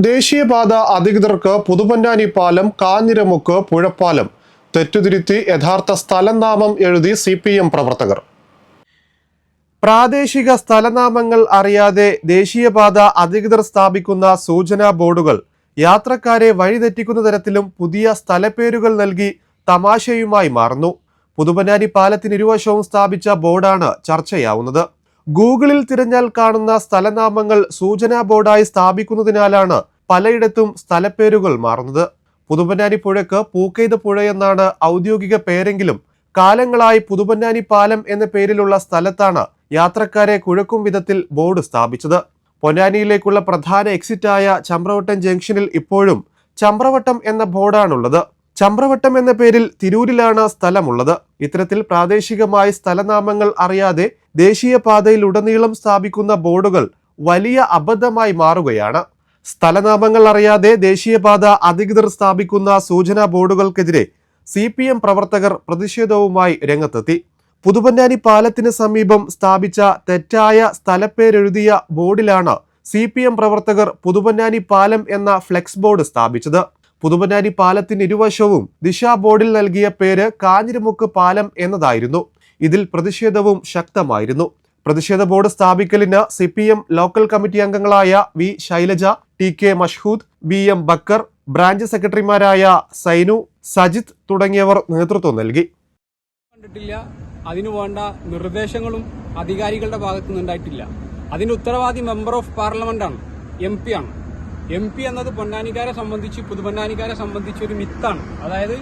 ദേശീയപാത അധികൃതർക്ക് പുതുപൊന്നാനി പാലം, കാഞ്ഞിരമുക്ക് പുഴപ്പാലം തെറ്റുതിരുത്തി യഥാർത്ഥ സ്ഥലനാമം എഴുതി CPM പ്രവർത്തകർ. പ്രാദേശിക സ്ഥലനാമങ്ങൾ അറിയാതെ ദേശീയപാത അധികൃതർ സ്ഥാപിക്കുന്ന സൂചനാ ബോർഡുകൾ യാത്രക്കാരെ വഴിതെറ്റിക്കുന്ന തരത്തിലും പുതിയ സ്ഥലപ്പേരുകൾ നൽകി തമാശയുമായി മാറുന്നു. പുതുപൊന്നാനി പാലത്തിനിരുവശവും സ്ഥാപിച്ച ബോർഡാണ് ചർച്ചയാവുന്നത്. ഗൂഗിളിൽ തിരഞ്ഞാൽ കാണുന്ന സ്ഥലനാമങ്ങൾ സൂചനാ ബോർഡായി സ്ഥാപിക്കുന്നതിനാലാണ് പലയിടത്തും സ്ഥലപ്പേരുകൾ മാറുന്നത്. പുതുപൊന്നാനി പുഴയ്ക്ക് പൂക്കെയ്ത പുഴയെന്നാണ് ഔദ്യോഗിക പേരെങ്കിലും കാലങ്ങളായി പുതുപൊന്നാനി പാലം എന്ന പേരിലുള്ള സ്ഥലത്താണ് യാത്രക്കാരെ കുഴക്കും വിധത്തിൽ ബോർഡ് സ്ഥാപിച്ചത്. പൊന്നാനിയിലേക്കുള്ള പ്രധാന എക്സിറ്റായ ചമ്രവട്ടം ജംഗ്ഷനിൽ ഇപ്പോഴും ചമ്രവട്ടം എന്ന ബോർഡാണുള്ളത്. ചമ്രവട്ടം എന്ന പേരിൽ തിരൂരിലാണ് സ്ഥലമുള്ളത്. ഇത്തരത്തിൽ പ്രാദേശികമായി സ്ഥലനാമങ്ങൾ അറിയാതെ ദേശീയപാതയിലുടനീളം സ്ഥാപിക്കുന്ന ബോർഡുകൾ വലിയ അബദ്ധമായി മാറുകയാണ്. സ്ഥലനാമങ്ങൾ അറിയാതെ ദേശീയപാത അധികൃതർ സ്ഥാപിക്കുന്ന സൂചനാ ബോർഡുകൾക്കെതിരെ CPM പ്രവർത്തകർ പ്രതിഷേധവുമായി രംഗത്തെത്തി. പുതുപൊന്നാനി പാലത്തിന് സമീപം സ്ഥാപിച്ച തെറ്റായ സ്ഥലപ്പേരെഴുതിയ ബോർഡിലാണ് CPM പ്രവർത്തകർ പുതുപൊന്നാനി പാലം എന്ന ഫ്ലെക്സ് ബോർഡ് സ്ഥാപിച്ചത്. പുതുപൊന്നാനി പാലത്തിന് ഇരുവശവും ദിശാ ബോർഡിൽ നൽകിയ പേര് കാഞ്ഞിരമുക്ക് പാലം എന്നതായിരുന്നു. ഇതിൽ പ്രതിഷേധവും ശക്തമായിരുന്നു. പ്രതിഷേധ ബോർഡ് സ്ഥാപിക്കലിന് CPM ലോക്കൽ കമ്മിറ്റി അംഗങ്ങളായ V. Shailaja, TK Mashhood, BM Bakkar, branch സെക്രട്ടറിമാരായ സൈനു, സജിത് തുടങ്ങിയവർ നേതൃത്വം നൽകി. കണ്ടിട്ടില്ല, അതിനു വേണ്ട നിർദ്ദേശങ്ങളും അധികാരികളുടെ ഭാഗത്തു നിന്നുണ്ടായിട്ടില്ല. അതിന് ഉത്തരവാദി മെമ്പർ ഓഫ് പാർലമെന്റ് ആണ്, MP ആണ്. MP എന്നത് പൊന്നാനിക്കാരെ സംബന്ധിച്ച്, പുതുപൊന്നാനിക്കാരെ സംബന്ധിച്ച് ഒരു മിത്താണ്. അതായത്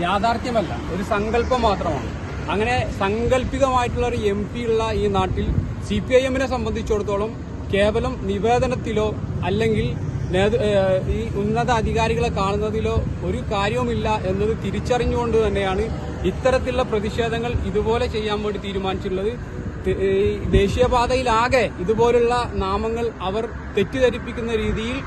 യാഥാർത്ഥ്യമല്ല, ഒരു സങ്കല്പം മാത്രമാണ്. അങ്ങനെ സങ്കല്പികമായിട്ടുള്ള ഒരു MP ഉള്ള ഈ നാട്ടിൽ CPIM-നെ സംബന്ധിച്ചിടത്തോളം കേവലം നിവേദനത്തിലോ അല്ലെങ്കിൽ ഈ ഉന്നത അധികാരികളെ കാണുന്നതിലോ ഒരു കാര്യവുമില്ല എന്നത് തിരിച്ചറിഞ്ഞുകൊണ്ട് തന്നെയാണ് ഇത്തരത്തിലുള്ള പ്രതിഷേധങ്ങൾ ഇതുപോലെ ചെയ്യാൻ വേണ്ടി തീരുമാനിച്ചിട്ടുള്ളത്. ദേശീയപാതയിലാകെ ഇതുപോലുള്ള നാമങ്ങൾ അവർ തെറ്റിദ്ധരിപ്പിക്കുന്ന രീതിയിൽ,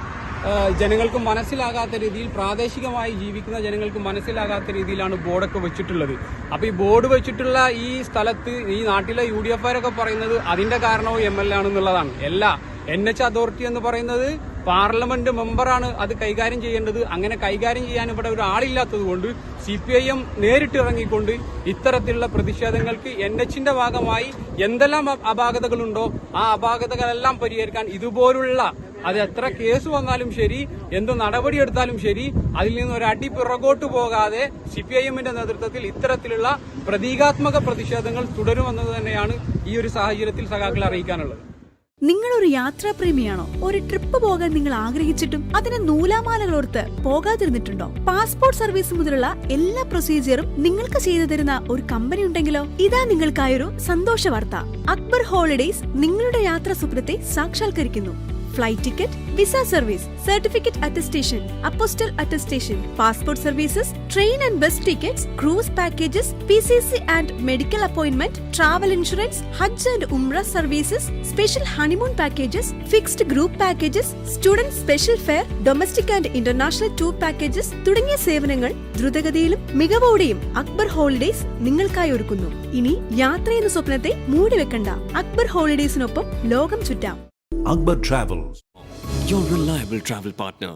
ജനങ്ങൾക്ക് മനസ്സിലാകാത്ത രീതിയിൽ, പ്രാദേശികമായി ജീവിക്കുന്ന ജനങ്ങൾക്ക് മനസ്സിലാകാത്ത രീതിയിലാണ് ബോർഡൊക്കെ വെച്ചിട്ടുള്ളത്. അപ്പൊ ഈ ബോർഡ് വെച്ചിട്ടുള്ള ഈ സ്ഥലത്ത് ഈ നാട്ടിലെ UDF-കാരൊക്കെ പറയുന്നത് അതിന്റെ കാരണവും MLA ആണെന്നുള്ളതാണ്. എല്ലാ NH അതോറിറ്റി എന്ന് പറയുന്നത് പാർലമെന്റ് മെമ്പറാണ് അത് കൈകാര്യം ചെയ്യേണ്ടത്. അങ്ങനെ കൈകാര്യം ചെയ്യാൻ ഇവിടെ ഒരു ആളില്ലാത്തത് കൊണ്ട് CPIM നേരിട്ട് ഇറങ്ങിക്കൊണ്ട് ഇത്തരത്തിലുള്ള പ്രതിഷേധങ്ങൾക്ക് NH-ന്റെ ഭാഗമായി എന്തെല്ലാം അപാകതകളുണ്ടോ ആ അപാകതകളെല്ലാം പരിഹരിക്കാൻ ഇതുപോലുള്ള, അത് എത്ര കേസ് വന്നാലും ശരി, എന്ത് നടപടിയെടുത്താലും ശരി, അതിൽ നിന്ന് ഒരു അടി പിറകോട്ട് പോകാതെ CPIM-ന്റെ നേതൃത്വത്തിൽ ഇത്തരത്തിലുള്ള പ്രതീകാത്മക പ്രതിഷേധങ്ങൾ തുടരുമെന്നത് തന്നെയാണ് ഈ ഒരു സാഹചര്യത്തിൽ സഖാക്കളെ അറിയിക്കാനുള്ളത്. നിങ്ങളൊരു യാത്രാപ്രേമിയാണോ? ഒരു ട്രിപ്പ് പോകാൻ നിങ്ങൾ ആഗ്രഹിച്ചിട്ടും അതിന് നൂലാമാലകളോർത്ത് പോകാതിരുന്നിട്ടുണ്ടോ? പാസ്പോർട്ട് സർവീസ് മുതലുള്ള എല്ലാ പ്രൊസീജിയറും നിങ്ങൾക്ക് ചെയ്തു തരുന്ന ഒരു കമ്പനി ഉണ്ടെങ്കിലോ? ഇതാ നിങ്ങൾക്കായൊരു സന്തോഷ വാർത്ത. അക്ബർ ഹോളിഡേയ്സ് നിങ്ങളുടെ യാത്രാ സ്വപ്നത്തെ സാക്ഷാത്കരിക്കുന്നു. Flight ticket, visa service, certificate attestation, apostille attestation, passport services, train and bus tickets, cruise packages, PCC and medical appointment, travel insurance, ഹജ്ജ് ആൻഡ് ഉംറ services, special honeymoon packages, fixed group packages, student special fare, domestic and international tour packages തുടങ്ങിയ സേവനങ്ങൾ ദ്രുതഗതിയിലും മികവോടെയും Akbar holidays നിങ്ങൾക്കായി ഒരുക്കുന്നു. ഇനി യാത്ര എന്ന സ്വപ്നത്തെ മൂടിവെക്കണ്ട. അക്ബർ ഹോളിഡേയ്സിനൊപ്പം ലോകം ചുറ്റാം. Akbar Travels, your reliable travel partner.